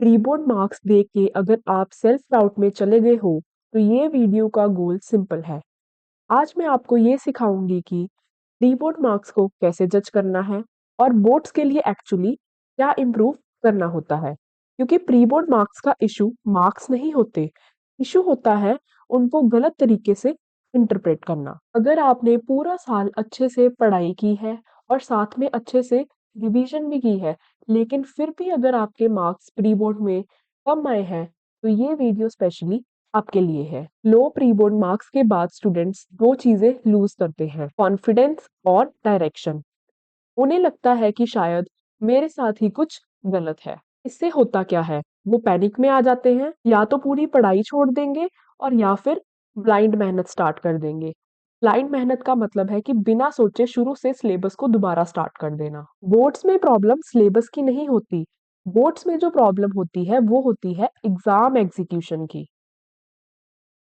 Pre board marks देख के अगर आप सेल्फ डाउट में चले गए हो तो ये वीडियो का गोल सिंपल है। आज मैं आपको ये सिखाऊंगी कि प्री बोर्ड मार्क्स को कैसे जज करना है और बोर्ड्स के लिए एक्चुअली क्या इम्प्रूव करना होता है। क्योंकि प्री बोर्ड मार्क्स का इशू मार्क्स नहीं होते, इशू होता है उनको गलत तरीके से इंटरप्रेट करना। अगर आपने पूरा साल अच्छे से पढ़ाई की है और साथ में अच्छे से रिवीजन भी की है, लेकिन फिर भी अगर आपके मार्क्स प्री बोर्ड में कम आए हैं, तो ये वीडियो स्पेशली आपके लिए है। लो प्री बोर्ड मार्क्स के बाद स्टूडेंट्स दो चीजें लूज करते हैं, कॉन्फिडेंस और डायरेक्शन। उन्हें लगता है कि शायद मेरे साथ ही कुछ गलत है। इससे होता क्या है, वो पैनिक में आ जाते हैं, या तो पूरी पढ़ाई छोड़ देंगे और या फिर ब्लाइंड मेहनत स्टार्ट कर देंगे। ब्लाइंड मेहनत का मतलब है कि बिना सोचे शुरू से सिलेबस को दोबारा स्टार्ट कर देना। बोर्ड्स में प्रॉब्लम सिलेबस की नहीं होती, बोर्ड्स में जो प्रॉब्लम होती है वो होती है एग्जाम एग्जीक्यूशन की।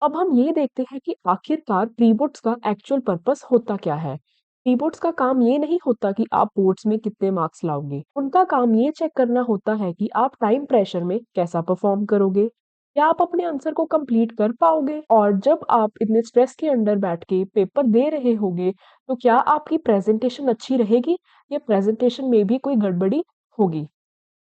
अब हम ये देखते हैं कि आखिरकार प्री बोर्ड्स का एक्चुअल पर्पस होता क्या है। प्री बोर्ड्स का काम ये नहीं होता कि आप बोर्ड्स में कितने मार्क्स लाओगे, उनका काम ये चेक करना होता है कि आप टाइम प्रेशर में कैसा परफॉर्म करोगे, क्या आप अपने आंसर को कंप्लीट कर पाओगे, और जब आप इतने स्ट्रेस के अंडर बैठ के पेपर दे रहे होगे तो क्या आपकी प्रेजेंटेशन अच्छी रहेगी या प्रेजेंटेशन में भी कोई गड़बड़ी होगी।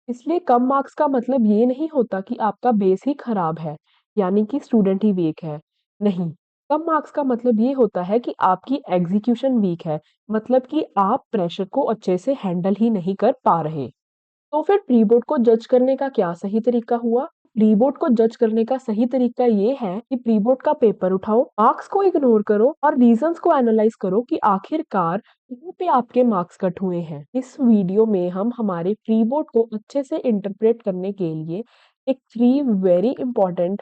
इसलिए कम मार्क्स का मतलब ये नहीं होता कि आपका बेस ही खराब है, यानी कि स्टूडेंट ही वीक है। नहीं, कम मार्क्स का मतलब ये होता है कि आपकी एग्जीक्यूशन वीक है, मतलब कि आप प्रेशर को अच्छे से हैंडल ही नहीं कर पा रहे। तो फिर प्री बोर्ड को जज करने का क्या सही तरीका हुआ? प्री बोर्ड को जज करने का सही तरीका ये है कि प्री बोर्ड का पेपर उठाओ, मार्क्स को इग्नोर करो और रीजंस को एनालाइज करो कि आखिरकार कहाँ पे आपके मार्क्स कट हुए हैं। इस वीडियो में हम हमारे प्री बोर्ड को अच्छे से इंटरप्रेट करने के लिए एक 3 वेरी इंपॉर्टेंट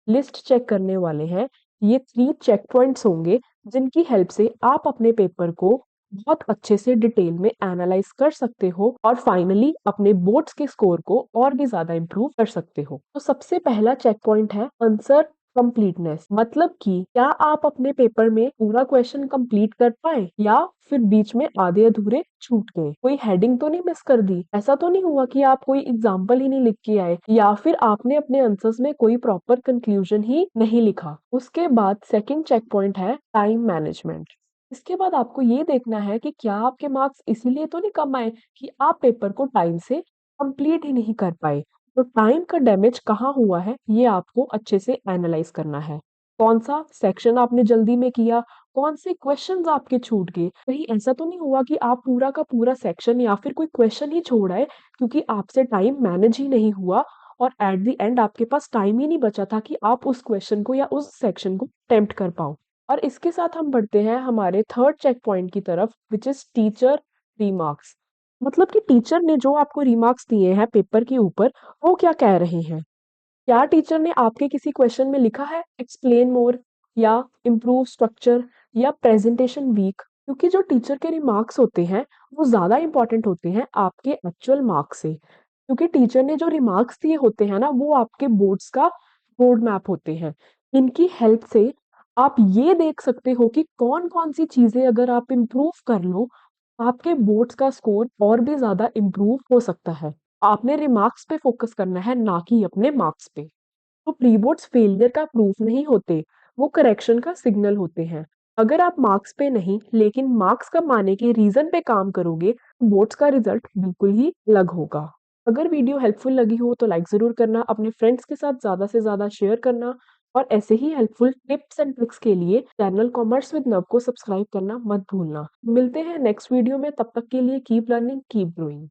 लिस्ट चेक करने वाले हैं। ये 3 चेक पॉइंट्स होंगे जिनकी हेल्प से आप अपने पेपर को बहुत अच्छे से डिटेल में एनालाइज कर सकते हो और फाइनली अपने बोर्ड्स के स्कोर को और भी ज्यादा इंप्रूव कर सकते हो। तो सबसे पहला चेक पॉइंट है आंसर कंप्लीटनेस, मतलब कि क्या आप अपने पेपर में पूरा क्वेश्चन कंप्लीट कर पाए या फिर बीच में आधे अधूरे छूट गए। कोई हेडिंग तो नहीं मिस कर दी, ऐसा तो नहीं हुआ कि आप कोई एग्जाम्पल ही नहीं लिख के आए या फिर आपने अपने आंसर्स में कोई प्रॉपर कंक्लूजन ही नहीं लिखा। उसके बाद सेकंड चेक पॉइंट है टाइम मैनेजमेंट। इसके बाद आपको ये देखना है कि क्या आपके मार्क्स इसीलिए तो नहीं कम आए कि आप पेपर को टाइम से कंप्लीट ही नहीं कर पाए। तो टाइम का डैमेज कहाँ हुआ है ये आपको अच्छे से एनालाइज करना है। कौन सा सेक्शन आपने जल्दी में किया, कौन से क्वेश्चंस आपके छूट गए। कहीं ऐसा तो नहीं हुआ कि आप पूरा का पूरा सेक्शन या फिर कोई क्वेश्चन ही छोड़ आए क्योंकि आपसे टाइम मैनेज ही नहीं हुआ और एट द एंड आपके पास टाइम ही नहीं बचा था कि आप उस क्वेश्चन को या उस सेक्शन को अटेम्प्ट कर पाओ। और इसके साथ हम बढ़ते हैं हमारे थर्ड चेक पॉइंट की तरफ, विच इज टीचर रिमार्क्स। मतलब कि टीचर ने जो आपको रिमार्क्स दिए हैं पेपर के ऊपर, वो क्या कह रहे हैं। क्या टीचर ने आपके किसी क्वेश्चन में लिखा है एक्सप्लेन मोर या इम्प्रूव स्ट्रक्चर या प्रेजेंटेशन वीक। क्योंकि जो टीचर के रिमार्क्स होते हैं वो ज्यादा इंपॉर्टेंट होते हैं आपके एक्चुअल मार्क्स से। क्योंकि टीचर ने जो रिमार्क्स दिए होते हैं ना, वो आपके बोर्ड्स का रोड मैप होते हैं। इनकी हेल्प से आप ये देख सकते हो कि कौन कौन सी चीजें अगर आप इम्प्रूव कर लो, आपके बोर्ड्स का स्कोर और भी ज्यादा इम्प्रूव हो सकता है। आपने रिमार्क्स पे फोकस करना है, ना कि अपने मार्क्स पे। तो प्री बोर्ड्स फेलियर का प्रूफ नहीं होते, वो करेक्शन का सिग्नल होते हैं। अगर आप मार्क्स पे नहीं लेकिन मार्क्स कम आने के रीजन पे काम करोगे, तो बोर्ड्स का रिजल्ट बिल्कुल ही अलग होगा। अगर वीडियो हेल्पफुल लगी हो तो लाइक जरूर करना, अपने फ्रेंड्स के साथ ज्यादा से ज्यादा शेयर करना और ऐसे ही हेल्पफुल टिप्स एंड ट्रिक्स के लिए चैनल कॉमर्स विद नव को सब्सक्राइब करना मत भूलना। मिलते हैं नेक्स्ट वीडियो में, तब तक के लिए कीप लर्निंग कीप ग्रोइंग।